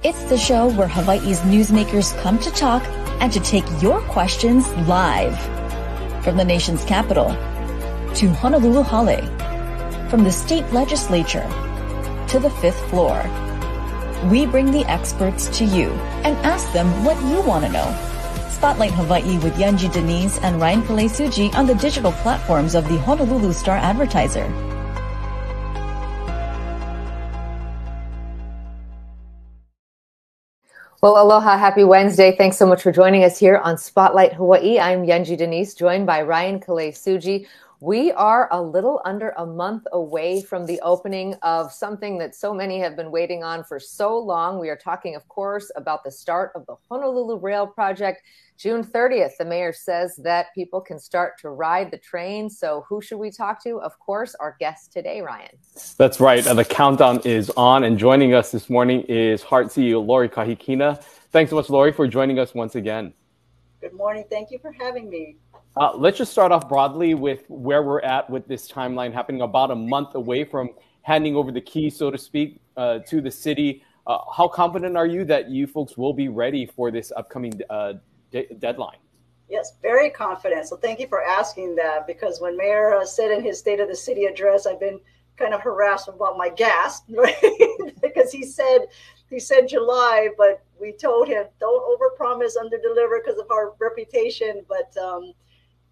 It's the show where Hawaii's newsmakers come to talk and to take your questions live. From the nation's capital to Honolulu Hale, from the state legislature to the fifth floor. We bring the experts to you and ask them what you want to know. Spotlight Hawaii with Yanji Denise and Ryan Kalei-Suji on the digital platforms of the Honolulu Star-Advertiser. Well, aloha, happy Wednesday. Thanks so much for joining us here on Spotlight Hawaii. I'm Yanji Denise, joined by Ryan Kalei-Suji. We are a little under a month away from the opening of something that so many have been waiting on for so long. We are talking, of course, about the start of the Honolulu Rail project. June 30th, the mayor says that people can start to ride the train. So who should we talk to? Of course, our guest today, Ryan. That's right. The countdown is on. And joining us this morning is HART CEO Lori Kahikina. Thanks so much, Lori, for joining us once again. Good morning. Thank you for having me. Let's just start off broadly with where we're at with this timeline happening about a month away from handing over the keys, so to speak, to the city. How confident are you that you folks will be ready for this upcoming deadline? Yes, very confident. So thank you for asking that, because when Mayor said in his State of the City address, I've been kind of harassed about my gas, right? Because he said July, but we told him don't overpromise, underdeliver because of our reputation. But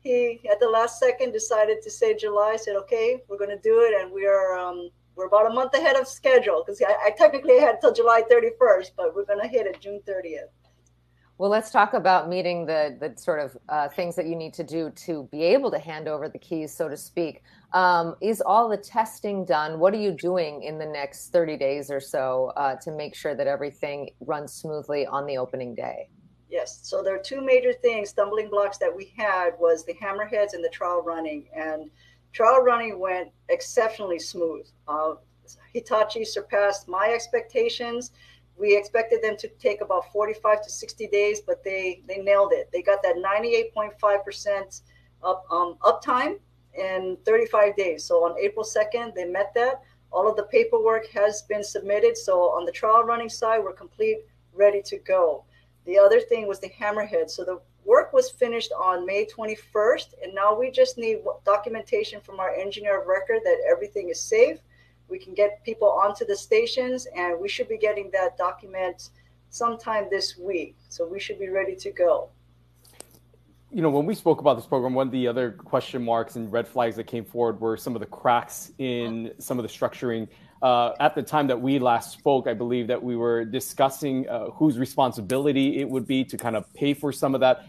he, at the last second, decided to say July. Said, okay, we're going to do it, and we're about a month ahead of schedule, because I technically had till July 31st, but we're going to hit it June 30th. Well, let's talk about meeting the sort of things that you need to do to be able to hand over the keys, so to speak. Is all the testing done? What are you doing in the next 30 days or so to make sure that everything runs smoothly on the opening day? Yes. So there are two major things, stumbling blocks that we had was the hammerheads and the trial running. And trial running went exceptionally smooth. Hitachi surpassed my expectations. We expected them to take about 45 to 60 days, but they nailed it. They got that 98.5% uptime in 35 days. So on April 2nd, they met that. All of the paperwork has been submitted. So on the trial running side, we're complete, ready to go. The other thing was the hammerhead. So the work was finished on May 21st, and now we just need documentation from our engineer of record that everything is safe. We can get people onto the stations, and we should be getting that document sometime this week. So we should be ready to go. You know, when we spoke about this program, one of the other question marks and red flags that came forward were some of the cracks in some of the structuring. At the time that we last spoke, I believe that we were discussing whose responsibility it would be to kind of pay for some of that.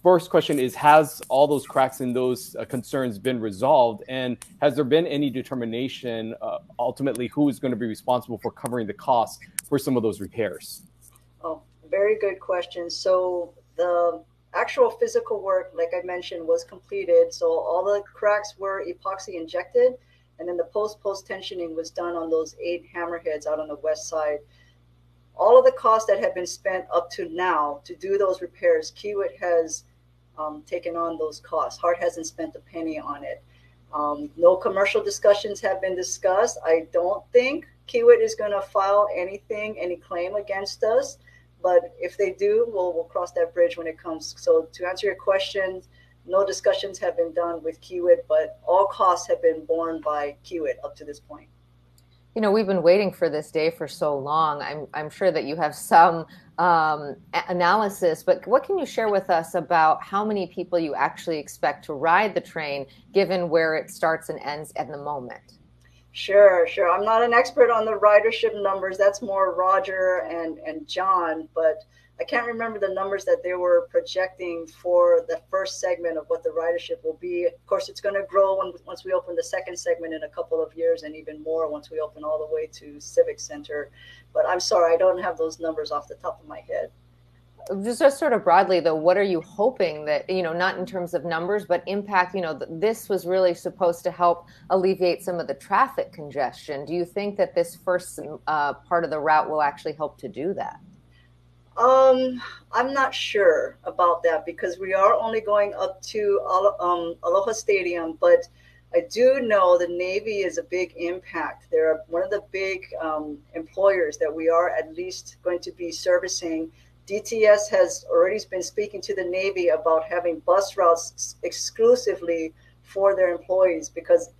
First question is, has all those cracks and those concerns been resolved? And has there been any determination ultimately who is going to be responsible for covering the costs for some of those repairs? Oh, very good question. So the actual physical work, like I mentioned, was completed. So all the cracks were epoxy injected. And then the post tensioning was done on those 8 hammerheads out on the west side. All of the costs that have been spent up to now to do those repairs, Kiewit has taken on those costs. HART hasn't spent a penny on it. No commercial discussions have been discussed. I don't think Kiewit is going to file any claim against us. But if they do, we'll cross that bridge when it comes. So to answer your question, no discussions have been done with Kiewit, but all costs have been borne by Kiewit up to this point. You know, we've been waiting for this day for so long. I'm sure that you have some analysis, but what can you share with us about how many people you actually expect to ride the train, given where it starts and ends at the moment? Sure. I'm not an expert on the ridership numbers. That's more Roger and John, but I can't remember the numbers that they were projecting for the first segment of what the ridership will be. Of course, it's going to grow once we open the second segment in a couple of years, and even more once we open all the way to Civic Center. But I'm sorry, I don't have those numbers off the top of my head. Just sort of broadly, though, what are you hoping that, not in terms of numbers, but impact, this was really supposed to help alleviate some of the traffic congestion. Do you think that this first part of the route will actually help to do that? I'm not sure about that, because we are only going up to Aloha Stadium, but I do know the Navy is a big impact. They're one of the big employers that we are at least going to be servicing. DTS has already been speaking to the Navy about having bus routes exclusively for their employees, because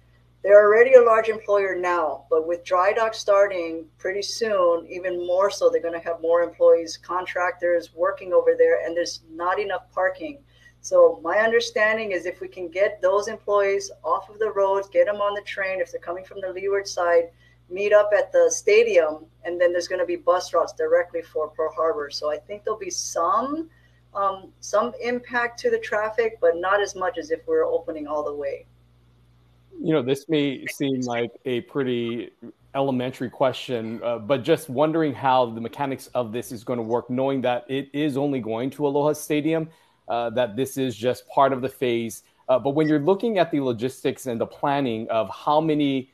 they're already a large employer now, but with dry dock starting pretty soon, even more so, they're going to have more employees, contractors working over there, and there's not enough parking. So my understanding is if we can get those employees off of the roads, get them on the train, if they're coming from the leeward side, meet up at the stadium, and then there's going to be bus routes directly for Pearl Harbor. So I think there'll be some impact to the traffic, but not as much as if we're opening all the way. You know, this may seem like a pretty elementary question, but just wondering how the mechanics of this is going to work, knowing that it is only going to Aloha Stadium, that this is just part of the phase. But when you're looking at the logistics and the planning of how many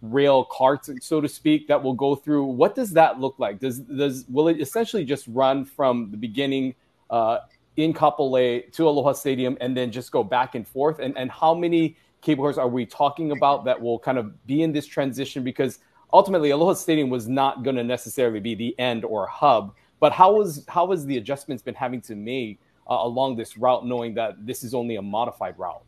rail carts, so to speak, that will go through, what does that look like? Will it essentially just run from the beginning in Kapolei to Aloha Stadium and then just go back and forth? And how many cable cars are we talking about that will kind of be in this transition? Because ultimately, Aloha Stadium was not going to necessarily be the end or hub. But how has the adjustments been having to make along this route, knowing that this is only a modified route?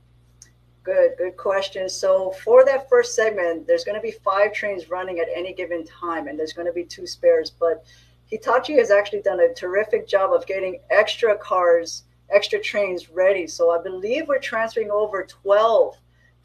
Good question. So for that first segment, there's going to be 5 trains running at any given time, and there's going to be 2 spares. But Hitachi has actually done a terrific job of getting extra cars, extra trains ready. So I believe we're transferring over 12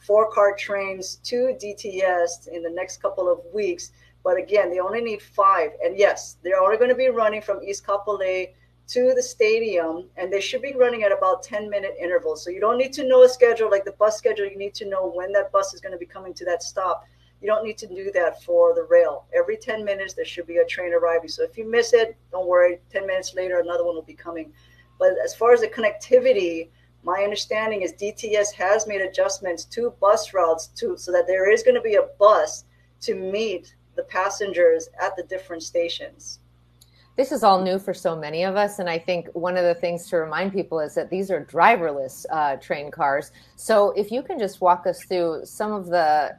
4-car trains to DTS in the next couple of weeks. But again, they only need 5. And yes, they're only going to be running from East Kapolei to the stadium, and they should be running at about 10-minute intervals. So you don't need to know a schedule like the bus schedule. You need to know when that bus is going to be coming to that stop. You don't need to do that for the rail. Every 10 minutes, there should be a train arriving. So if you miss it, don't worry. 10 minutes later, another one will be coming. But as far as the connectivity, my understanding is DTS has made adjustments to bus routes so that there is going to be a bus to meet the passengers at the different stations. This is all new for so many of us. And I think one of the things to remind people is that these are driverless train cars. So if you can just walk us through some of the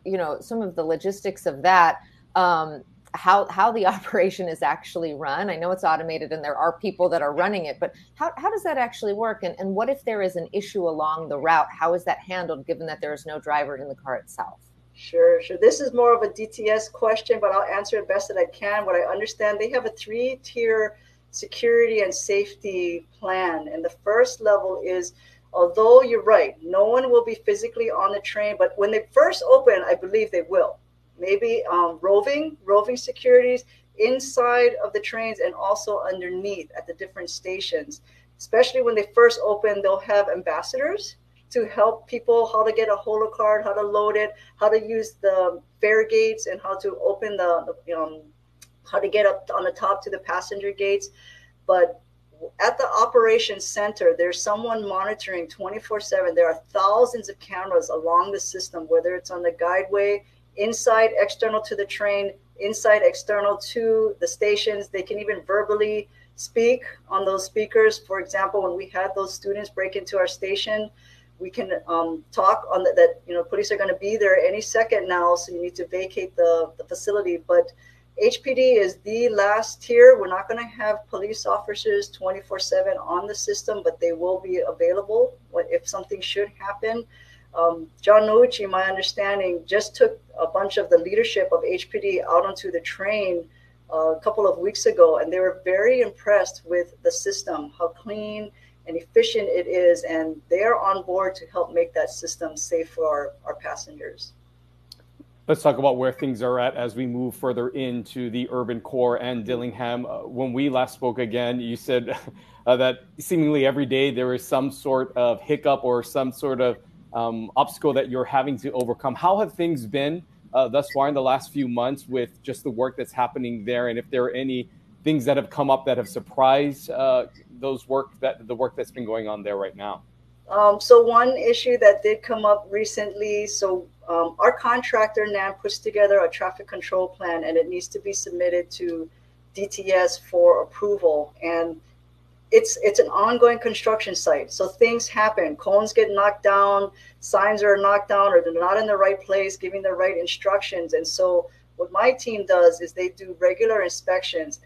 logistics of that, how the operation is actually run. I know it's automated and there are people that are running it, but how does that actually work? And what if there is an issue along the route? How is that handled, given that there is no driver in the car itself? Sure. This is more of a DTS question, but I'll answer it best that I can. What I understand, they have a 3-tier security and safety plan. And the first level is, although you're right, no one will be physically on the train, but when they first open, I believe they will. Maybe roving securities inside of the trains and also underneath at the different stations. Especially when they first open, they'll have ambassadors to help people how to get a holo card, how to load it, how to use the fare gates, and how to open how to get up on the top to the passenger gates. But at the operations center, there's someone monitoring 24/7. There are thousands of cameras along the system, whether it's on the guideway, inside, external to the train, inside, external to the stations. They can even verbally speak on those speakers. For example, when we had those students break into our station, we can talk on that, police are going to be there any second now, so you need to vacate the facility. But HPD is the last tier. We're not going to have police officers 24/7 on the system, but they will be available if something should happen. John Nouchi, my understanding, just took a bunch of the leadership of HPD out onto the train a couple of weeks ago, and they were very impressed with the system, how clean and efficient it is, and they are on board to help make that system safe for our passengers. Let's talk about where things are at as we move further into the urban core and Dillingham. When we last spoke again, you said that seemingly every day there is some sort of hiccup or some sort of obstacle that you're having to overcome. How have things been thus far in the last few months with just the work that's happening there? And if there are any things that have come up that have surprised the work that's been going on there right now? So one issue that did come up recently, our contractor NAM puts together a traffic control plan, and it needs to be submitted to DTS for approval. And it's an ongoing construction site. So things happen. Cones get knocked down, signs are knocked down, or they're not in the right place, giving the right instructions. And so what my team does is they do regular inspections.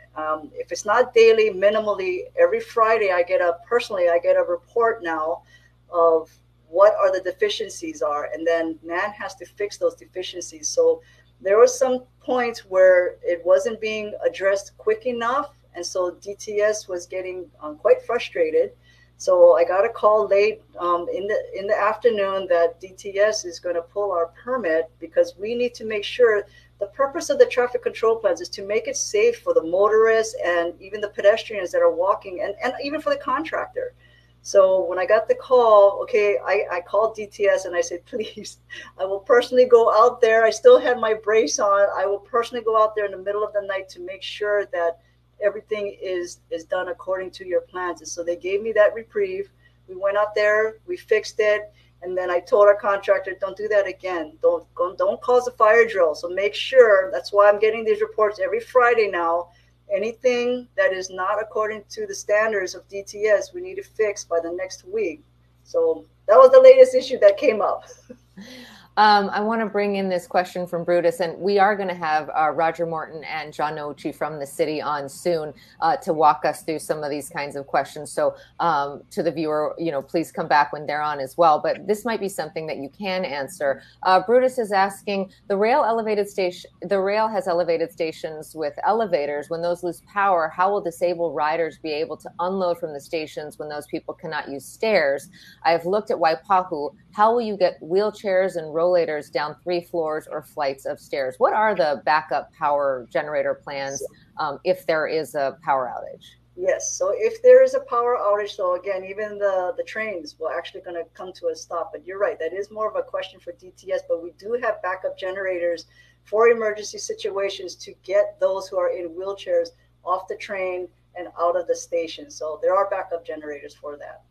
If it's not daily, minimally, every Friday I get a report now of what are the deficiencies are, and then man has to fix those deficiencies. So there were some points where it wasn't being addressed quick enough, and so DTS was getting quite frustrated. So I got a call late in the afternoon that DTS is going to pull our permit because we need to make sure. The purpose of the traffic control plans is to make it safe for the motorists and even the pedestrians that are walking, and even for the contractor. So when I got the call, okay, I called DTS and I said, please, I will personally go out there. I still had my brace on. I will personally go out there in the middle of the night to make sure that everything is done according to your plans. And so they gave me that reprieve. We went out there, we fixed it. And then I told our contractor, don't do that again. Don't cause a fire drill. So make sure, that's why I'm getting these reports every Friday now. Anything that is not according to the standards of DTS, we need to fix by the next week. So that was the latest issue that came up. I want to bring in this question from Brutus, and we are going to have Roger Morton and John Nochi from the city on soon to walk us through some of these kinds of questions. So to the viewer, please come back when they're on as well. But this might be something that you can answer. Brutus is asking, the rail has elevated stations with elevators. When those lose power, how will disabled riders be able to unload from the stations when those people cannot use stairs? I have looked at Waipahu. How will you get wheelchairs and rollators down 3 floors or flights of stairs? What are the backup power generator plans if there is a power outage? Yes, so if there is a power outage, so again, even the trains will actually going to come to a stop. But you're right, that is more of a question for DTS, but we do have backup generators for emergency situations to get those who are in wheelchairs off the train and out of the station. So there are backup generators for that.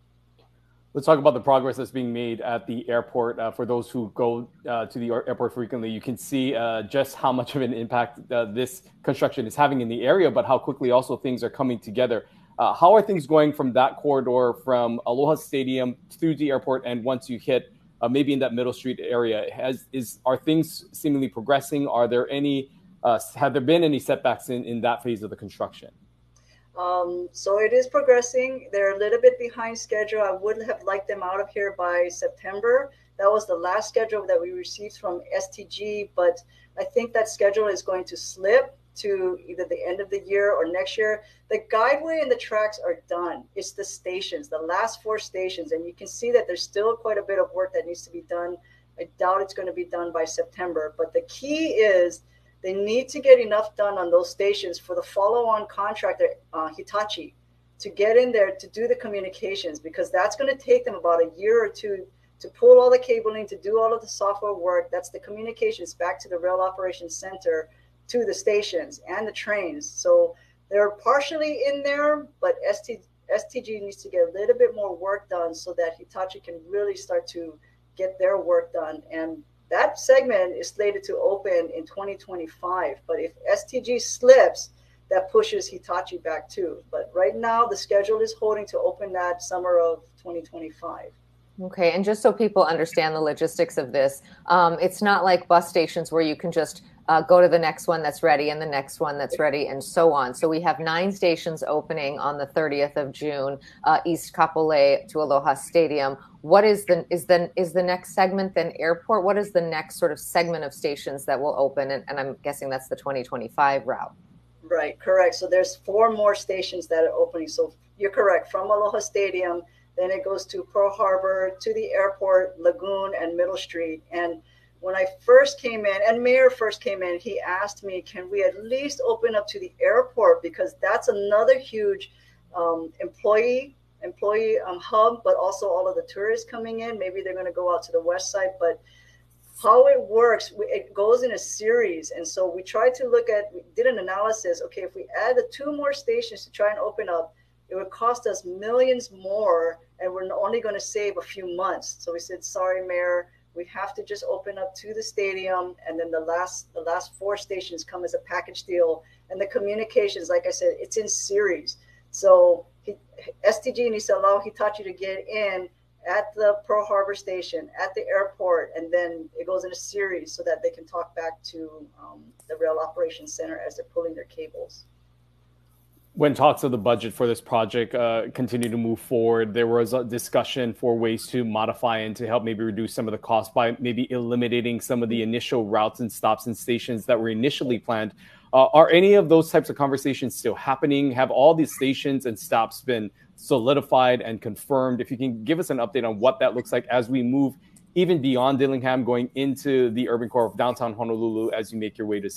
Let's talk about the progress that's being made at the airport. For those who go to the airport frequently, you can see just how much of an impact this construction is having in the area, but how quickly also things are coming together. How are things going from that corridor from Aloha Stadium through the airport, and once you hit maybe in that Middle Street area? Are things seemingly progressing? Are there any? Have there been any setbacks in that phase of the construction? So it is progressing. They're a little bit behind schedule. I would have liked them out of here by September. That was the last schedule that we received from STG, but I think that schedule is going to slip to either the end of the year or next year. The guideway and the tracks are done. It's the stations, the last 4 stations, and you can see that there's still quite a bit of work that needs to be done. I doubt it's going to be done by September, but the key is they need to get enough done on those stations for the follow-on contractor, Hitachi, to get in there to do the communications, because that's going to take them about a year or two to pull all the cabling, to do all of the software work. That's the communications back to the Rail Operations Center, to the stations and the trains. So they're partially in there, but STG needs to get a little bit more work done so that Hitachi can really start to get their work done. And that segment is slated to open in 2025. But if STG slips, that pushes Hitachi back too. But right now, the schedule is holding to open that summer of 2025. Okay, and just so people understand the logistics of this, it's not like bus stations where you can just go to the next one that's ready and the next one that's ready and so on. So we have 9 stations opening on the 30th of June, East Kapolei to Aloha Stadium. What is the next segment then airport? What is the next sort of segment of stations that will open? And I'm guessing that's the 2025 route. Right, correct. So there's 4 more stations that are opening. So you're correct. From Aloha Stadium, then it goes to Pearl Harbor, to the airport, Lagoon, and Middle Street. And when I first came in, and Mayor first came in, he asked me, can we at least open up to the airport? Because that's another huge employee hub, but also all of the tourists coming in. Maybe they're going to go out to the west side, but how it works, it goes in a series. And so we tried to we did an analysis. Okay, if we add the 2 more stations to try and open up, it would cost us millions more, and we're only going to save a few months. So we said, sorry, Mayor, we have to just open up to the stadium, and then the last 4 stations come as a package deal. And the communications, like I said, it's in series. So STG needs to allow Hitachi to get in at the Pearl Harbor station, at the airport, and then it goes in a series so that they can talk back to the Rail Operations Center as they're pulling their cables. When talks of the budget for this project continue to move forward, there was a discussion for ways to modify and to help maybe reduce some of the costs by maybe eliminating some of the initial routes and stops and stations that were initially planned. Are any of those types of conversations still happening? Have all these stations and stops been solidified and confirmed? If you can give us an update on what that looks like as we move even beyond Dillingham, going into the urban core of downtown Honolulu as you make your way to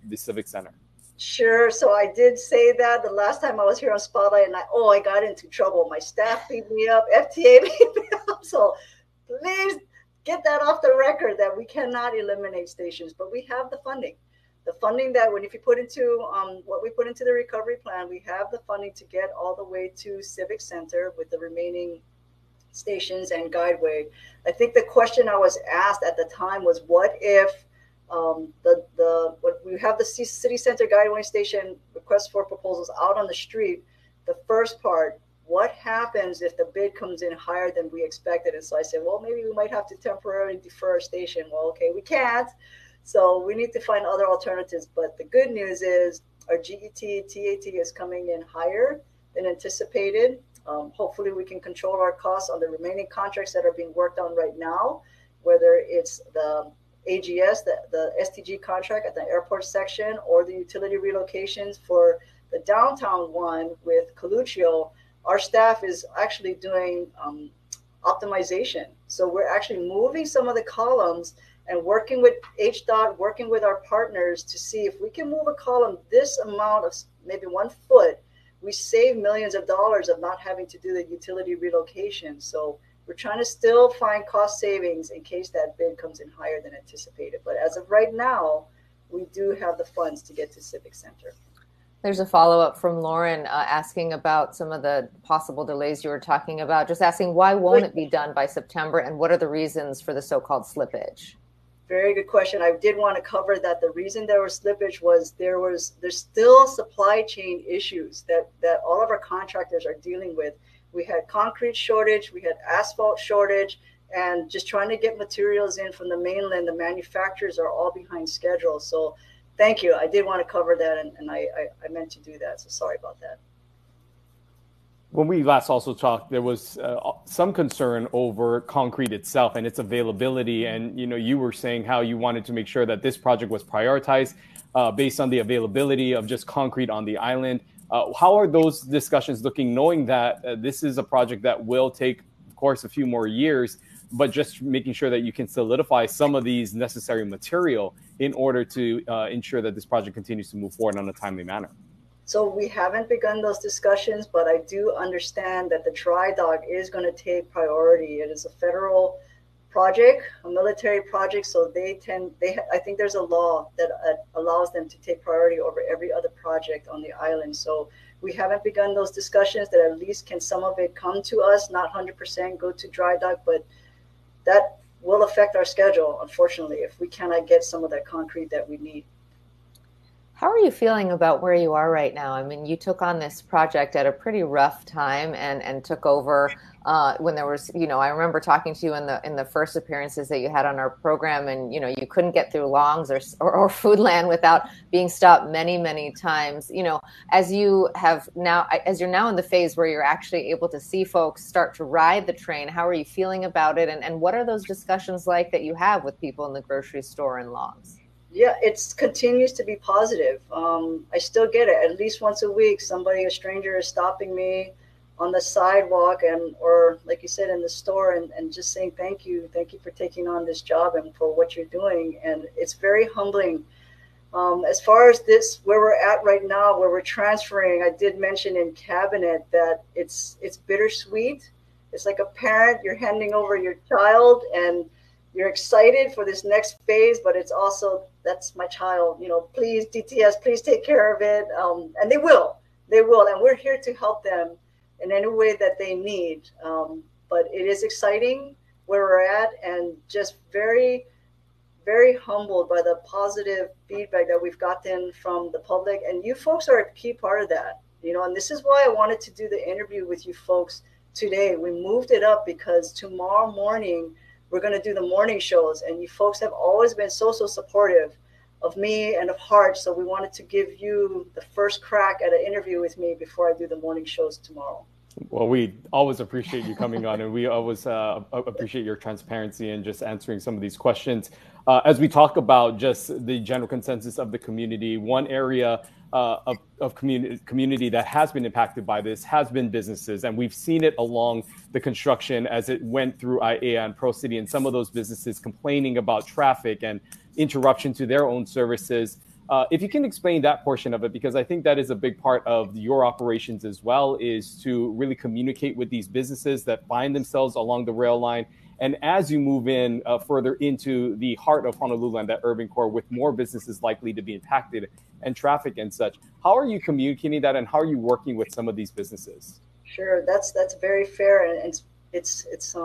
the Civic Center. Sure. So I did say that the last time I was here on Spotlight, and I got into trouble. My staff beat me up, FTA beat me up. So please get that off the record that we cannot eliminate stations, but we have the funding. The funding that if you put into what we put into the recovery plan, we have the funding to get all the way to Civic Center with the remaining stations and guideway. I think the question I was asked at the time was, what if what we have the City Center guideway station request for proposals out on the street? The first part, what happens if the bid comes in higher than we expected? And so I said, well, maybe we might have to temporarily defer a station. Well, okay, we can't. So we need to find other alternatives. But the good news is our GET, TAT is coming in higher than anticipated. Hopefully we can control our costs on the remaining contracts that are being worked on right now, whether it's the AGS, the STG contract at the airport section, or the utility relocations for the downtown one with Coluccio. Our staff is actually doing optimization. So we're actually moving some of the columns and working with HDOT, working with our partners to see if we can move a column this amount of maybe 1 foot, we save millions of dollars of not having to do the utility relocation. So we're trying to still find cost savings in case that bid comes in higher than anticipated. But as of right now, we do have the funds to get to Civic Center. There's a follow-up from Lauren asking about some of the possible delays you were talking about, just asking why won't it be done by September, and what are the reasons for the so-called slippage? Very good question. I did want to cover that. The reason there was slippage was there's still supply chain issues that all of our contractors are dealing with. We had concrete shortage, we had asphalt shortage, and just trying to get materials in from the mainland. The manufacturers are all behind schedule. So thank you. I did want to cover that, and I meant to do that. So sorry about that. When we last also talked, there was some concern over concrete itself and its availability. And, you were saying how you wanted to make sure that this project was prioritized based on the availability of just concrete on the island. How are those discussions looking, knowing that this is a project that will take, of course, a few more years, but just making sure that you can solidify some of these necessary material in order to ensure that this project continues to move forward in a timely manner? So we haven't begun those discussions, but I do understand that the dry dock is going to take priority. It is a federal project, a military project, so I think there's a law that allows them to take priority over every other project on the island. So we haven't begun those discussions. That at least can some of it come to us, not 100% go to dry dock, but that will affect our schedule, unfortunately, if we cannot get some of that concrete that we need. How are you feeling about where you are right now? I mean, you took on this project at a pretty rough time and took over when there was, I remember talking to you in the first appearances that you had on our program, and, you couldn't get through Longs or Foodland without being stopped many, many times. As you're now in the phase where you're actually able to see folks start to ride the train, how are you feeling about it? And what are those discussions like that you have with people in the grocery store and Longs? Yeah, it continues to be positive. I still get it. At least once a week, a stranger is stopping me on the sidewalk or like you said, in the store and just saying, thank you for taking on this job and for what you're doing. And it's very humbling. As far as where we're at right now, where we're transferring, I did mention in cabinet that it's bittersweet. It's like a parent, you're handing over your child and you're excited for this next phase, but it's also, that's my child, please, DTS, please take care of it. And they will. And we're here to help them in any way that they need. But it is exciting where we're at, and just very, very humbled by the positive feedback that we've gotten from the public. And you folks are a key part of that. and this is why I wanted to do the interview with you folks today. We moved it up because tomorrow morning we're going to do the morning shows, and you folks have always been so supportive of me and of HART. So we wanted to give you the first crack at an interview with me before I do the morning shows tomorrow. Well, we always appreciate you coming on, and we always appreciate your transparency and just answering some of these questions. As we talk about just the general consensus of the community, one area of community that has been impacted by this has been businesses. And we've seen it along the construction as it went through IAEA and Pro City, and some of those businesses complaining about traffic and interruption to their own services. If you can explain that portion of it, because I think that is a big part of your operations as well, is to really communicate with these businesses that find themselves along the rail line. And as you move in further into the heart of Honolulu and that urban core, with more businesses likely to be impacted and traffic and such, how are you communicating that, and how are you working with some of these businesses? Sure, that's very fair, and it's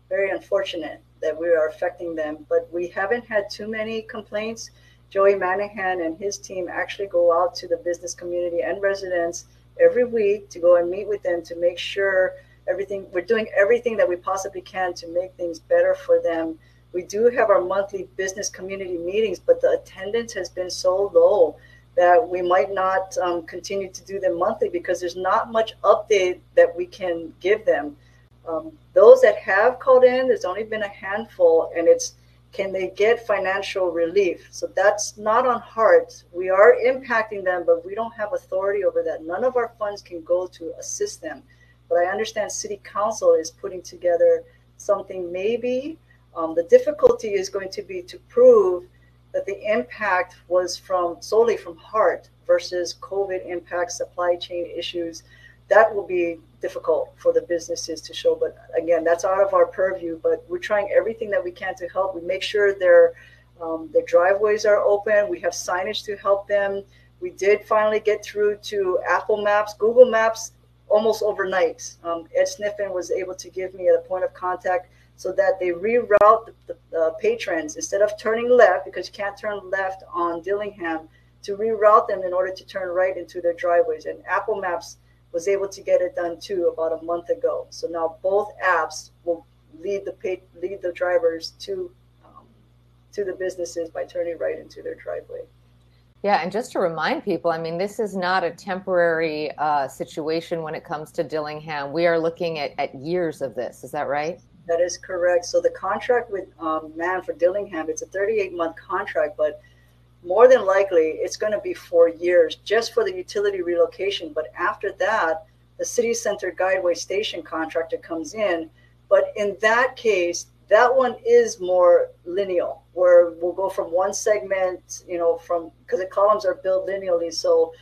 very unfortunate that we are affecting them, but we haven't had too many complaints. Joey Manahan and his team actually go out to the business community and residents every week to go and meet with them to make sure we're doing everything that we possibly can to make things better for them. We do have our monthly business community meetings, but the attendance has been so low that we might not continue to do them monthly because there's not much update that we can give them. Those that have called in, there's only been a handful, and it's, can they get financial relief? So that's not on HART. We are impacting them, but we don't have authority over that. None of our funds can go to assist them. But I understand City Council is putting together something maybe. The difficulty is going to be to prove that the impact was solely from HART versus COVID impact, supply chain issues. That will be difficult for the businesses to show. But again, that's out of our purview, but we're trying everything that we can to help. We make sure their driveways are open. We have signage to help them. We did finally get through to Apple Maps, Google Maps, almost overnight. Ed Sniffen was able to give me a point of contact so that they reroute the patrons instead of turning left, because you can't turn left on Dillingham, to reroute them in order to turn right into their driveways. And Apple Maps was able to get it done too about a month ago. So now both apps will lead the drivers to the businesses by turning right into their driveway. Yeah, and just to remind people, I mean, this is not a temporary situation when it comes to Dillingham. We are looking at years of this. Is that right? That is correct. So the contract with MAN for Dillingham, it's a 38-month contract, but more than likely it's going to be 4 years just for the utility relocation. But after that, the city center guideway station contractor comes in. But in that case, that one is more lineal, where we'll go from one segment, because the columns are built lineally. So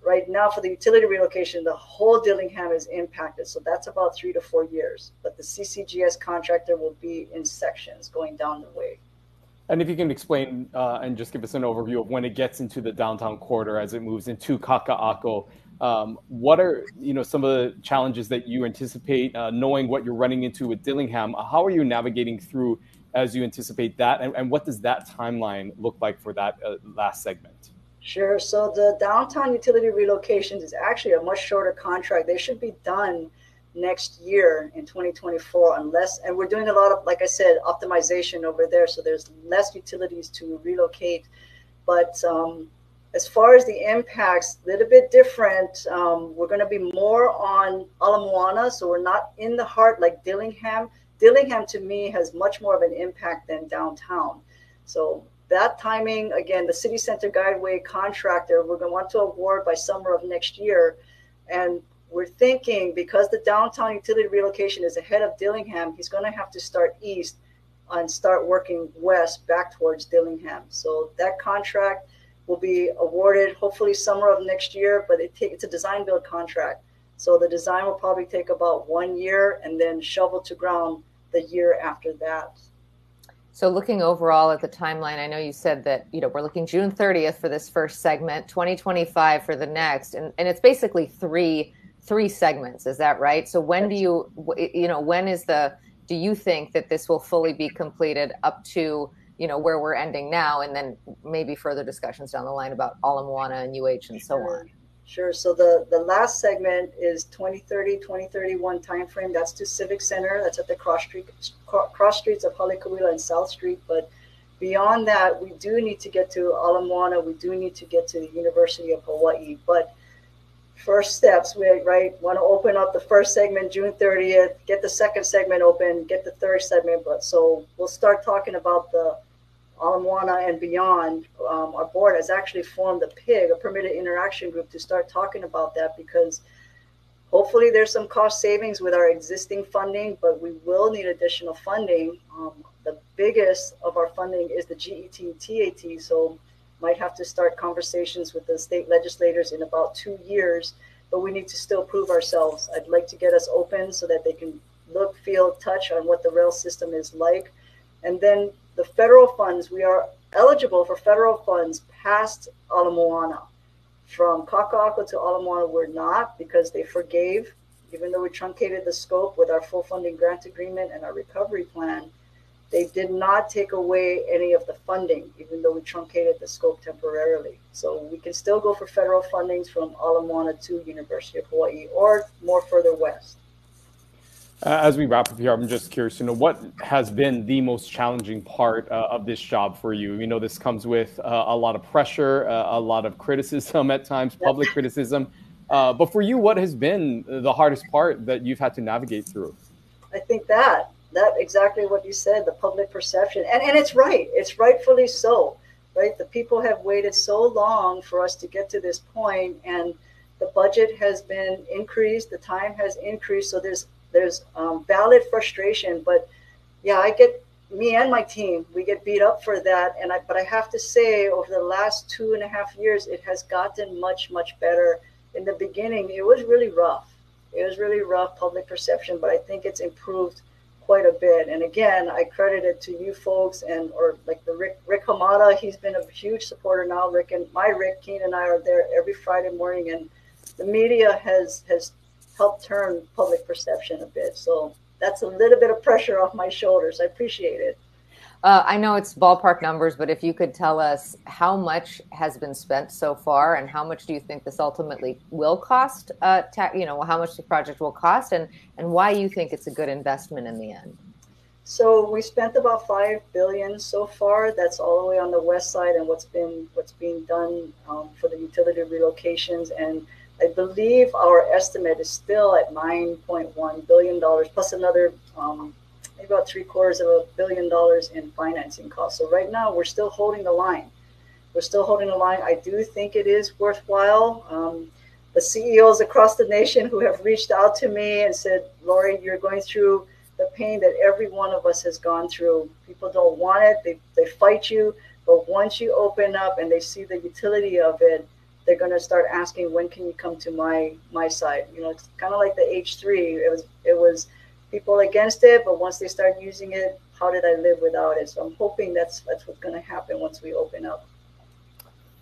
right now for the utility relocation, the whole Dillingham is impacted. So that's about 3 to 4 years. But the CCGS contractor will be in sections going down the way. And if you can explain and just give us an overview of when it gets into the downtown corridor as it moves into Kaka'ako, what are some of the challenges that you anticipate, knowing what you're running into with Dillingham? How are you navigating through as you anticipate that, and what does that timeline look like for that last segment? Sure. So the downtown utility relocations is actually a much shorter contract. They should be done next year in 2024, and we're doing a lot of, like I said, optimization over there. So there's less utilities to relocate. But as far as the impacts, a little bit different. We're going to be more on Ala Moana. So we're not in the heart like Dillingham. Dillingham to me has much more of an impact than downtown. So that timing, again, the city center guideway contractor, we're going to want to award by summer of next year. And we're thinking, because the downtown utility relocation is ahead of Dillingham, he's going to have to start east and start working west back towards Dillingham. So that contract will be awarded hopefully summer of next year, but it's a design build contract. So the design will probably take about 1 year and then shovel to ground the year after that. So looking overall at the timeline, I know you said that, we're looking June 30th for this first segment, 2025 for the next, and it's basically three segments. Is that right? So when do you think that this will fully be completed up to, where we're ending now, and then maybe further discussions down the line about Ala Moana and UH and so on? Sure. So the last segment is 2030, 2031 timeframe. That's to Civic Center. That's at the cross streets of Halekuila and South Street. But beyond that, we do need to get to Ala Moana. We do need to get to the University of Hawaii. But first steps, we want to open up the first segment June 30th, get the second segment open, get the third segment. But so we'll start talking about the Ala Moana and beyond. Our board has actually formed a PIG, a permitted interaction group, to start talking about that, because hopefully there's some cost savings with our existing funding, but we will need additional funding. The biggest of our funding is the GET-TAT, so might have to start conversations with the state legislators in about 2 years, but we need to still prove ourselves. I'd like to get us open so that they can look, feel, touch on what the rail system is like. And then the federal funds, we are eligible for federal funds past Ala Moana. From Kaka'ako to Ala Moana, we're not, because they forgave, even though we truncated the scope with our full funding grant agreement and our recovery plan. They did not take away any of the funding, even though we truncated the scope temporarily. So we can still go for federal fundings from Ala Moana to University of Hawaii, or more further west. As we wrap up here, I'm just curious to know what has been the most challenging part of this job for you. We know this comes with a lot of pressure, a lot of criticism at times, public criticism. But for you, what has been the hardest part that you've had to navigate through? I think that exactly what you said, the public perception. And it's right. It's rightfully so, right? The people have waited so long for us to get to this point, and the budget has been increased, the time has increased. So there's valid frustration, but yeah, me and my team, we get beat up for that. But I have to say, over the last 2.5 years, it has gotten much, much better. In the beginning, it was really rough. It was really rough public perception, but I think it's improved quite a bit. And again, I credit it to you folks, or like the Rick Hamada. He's been a huge supporter now. Rick Keene and I are there every Friday morning, and the media has helped turn public perception a bit. So that's a little bit of pressure off my shoulders. I appreciate it. I know it's ballpark numbers, but if you could tell us how much has been spent so far, and how much do you think this ultimately will cost, how much the project will cost, and why you think it's a good investment in the end? So we spent about $5 billion so far. That's all the way on the west side, and what's being done for the utility relocations. And I believe our estimate is still at $9.1 billion, plus another maybe about $750 million in financing costs. So right now we're still holding the line. I do think it is worthwhile. The CEOs across the nation who have reached out to me and said, Lori, you're going through the pain that every one of us has gone through. People don't want it. They fight you. But once you open up and they see the utility of it, they're going to start asking, when can you come to my side? It's kind of like the H3. It was people against it, but once they start using it, how did I live without it? So I'm hoping that's what's going to happen once we open up.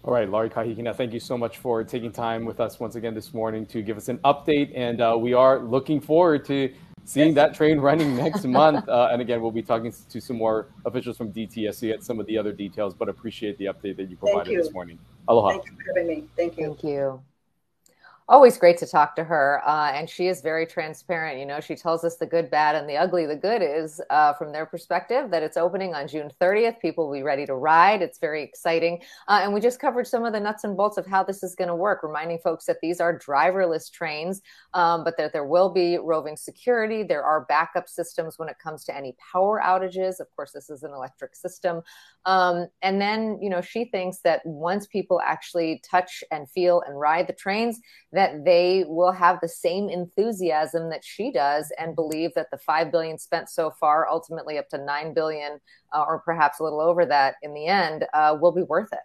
All right, Lori Kahikina, thank you so much for taking time with us once again this morning to give us an update. And we are looking forward to seeing that train running next month. And again, we'll be talking to some more officials from DTS to get some of the other details, but appreciate the update that you provided this morning. Aloha. Thank you for having me. Thank you. Thank you. Always great to talk to her. And she is very transparent. She tells us the good, bad, and the ugly. The good is, from their perspective, that it's opening on June 30th. People will be ready to ride. It's very exciting. And we just covered some of the nuts and bolts of how this is going to work, reminding folks that these are driverless trains, but that there will be roving security. There are backup systems when it comes to any power outages. Of course, this is an electric system. And then, she thinks that once people actually touch and feel and ride the trains, that they will have the same enthusiasm that she does and believe that the $5 billion spent so far, ultimately up to $9 billion, or perhaps a little over that in the end, will be worth it.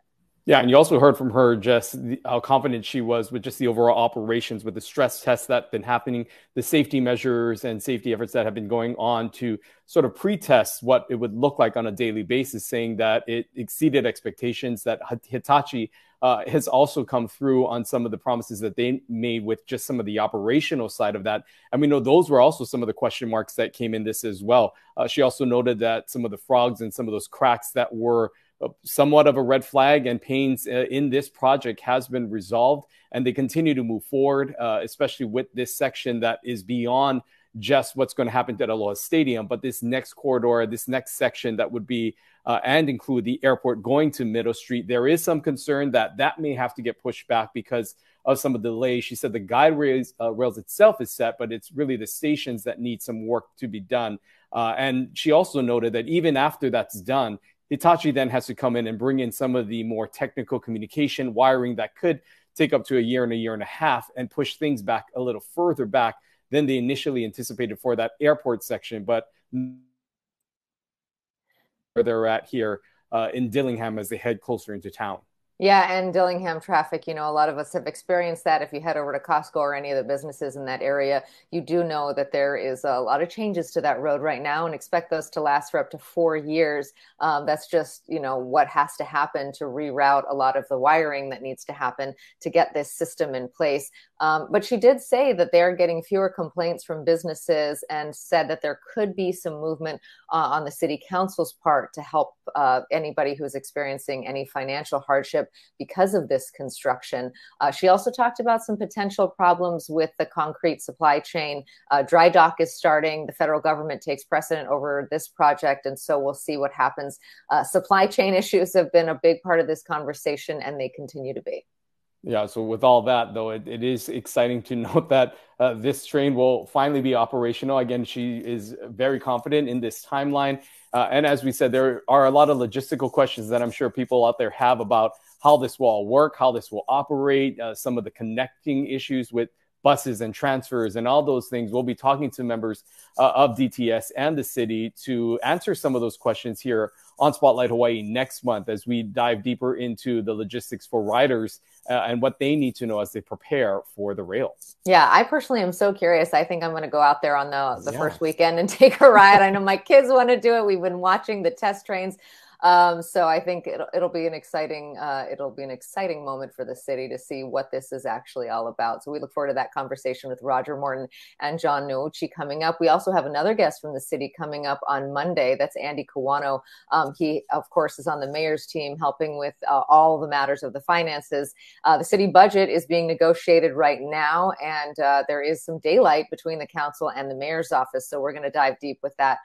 Yeah, and you also heard from her just how confident she was with just the overall operations, with the stress tests that have been happening, the safety measures and safety efforts that have been going on to sort of pre-test what it would look like on a daily basis, saying that it exceeded expectations, that Hitachi has also come through on some of the promises that they made with just some of the operational side of that. And we know those were also some of the question marks that came in this as well. She also noted that some of the frogs and some of those cracks that were somewhat of a red flag, and pains in this project has been resolved, and they continue to move forward, especially with this section that is beyond just what's going to happen to Aloha Stadium, but this next corridor, this next section that would be and include the airport going to Middle Street. There is some concern that that may have to get pushed back because of some of the delays. She said the guide rails itself is set, but it's really the stations that need some work to be done. And she also noted that even after that's done, Hitachi then has to come in and bring in some of the more technical communication wiring that could take up to a year and a half and push things back a little further back than they initially anticipated for that airport section. But where they're at here in Dillingham as they head closer into town. Yeah, and Dillingham traffic, a lot of us have experienced that. If you head over to Costco or any of the businesses in that area, you do know that there is a lot of changes to that road right now, and expect those to last for up to 4 years. That's just, what has to happen to reroute a lot of the wiring that needs to happen to get this system in place. But she did say that they're getting fewer complaints from businesses, and said that there could be some movement on the city council's part to help anybody who's experiencing any financial hardship because of this construction. She also talked about some potential problems with the concrete supply chain. Dry dock is starting. The federal government takes precedent over this project, and so we'll see what happens. Supply chain issues have been a big part of this conversation, and they continue to be. Yeah, so with all that, though, it is exciting to note that this train will finally be operational. Again, she is very confident in this timeline. And as we said, there are a lot of logistical questions that I'm sure people out there have about how this will all work, how this will operate, some of the connecting issues with buses and transfers and all those things. We'll be talking to members of DTS and the city to answer some of those questions here on Spotlight Hawaii next month, as we dive deeper into the logistics for riders and what they need to know as they prepare for the rail. Yeah, I personally am so curious. I think I'm going to go out there on the first weekend and take a ride. I know my kids want to do it. We've been watching the test trains. So I think it'll be an exciting moment for the city to see what this is actually all about. So we look forward to that conversation with Roger Morton and John Nouchi coming up. We also have another guest from the city coming up on Monday. That's Andy Kawano. He, of course, is on the mayor's team helping with all the matters of the finances. The city budget is being negotiated right now, and there is some daylight between the council and the mayor's office. So we're going to dive deep with that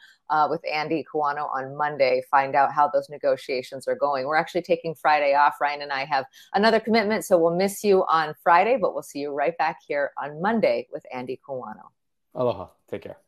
with Andy Kawano on Monday, find out how those negotiations are going. We're actually taking Friday off. Ryan and I have another commitment, so we'll miss you on Friday, but we'll see you right back here on Monday with Andy Kawano. Aloha. Take care.